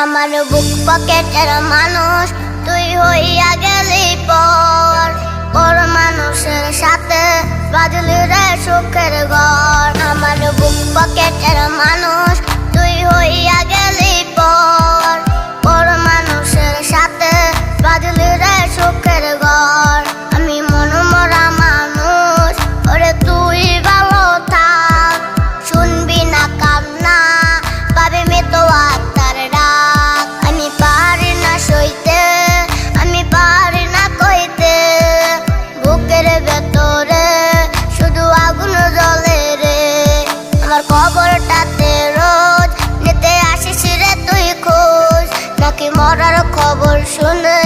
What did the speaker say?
আমার বুক পকেটের মানুষ তুই হইয়া গেলি পর, পর মানুষের সাথে বাজলি রে সুখের ঘর। আমার বুক পকেটের মানুষ তুই হইয়া গেলি পর, পর মানুষের সাথে বাজলি রে সুখের ঘর। আমি মনমরা মানুষ, ওরে তুই ভালো থাক, শুনবি না কান্না পাবে মৃত আত্মার ডাক। আমি পারি না সইতে, আমি পারি না কইতে, বুকের ভেতরে শুধু আগুন জ্বলে রে। আমার খবরটাতে রোজ নিতে আসিস রে তুই খোঁজ, নাকি মরার খবর শুনে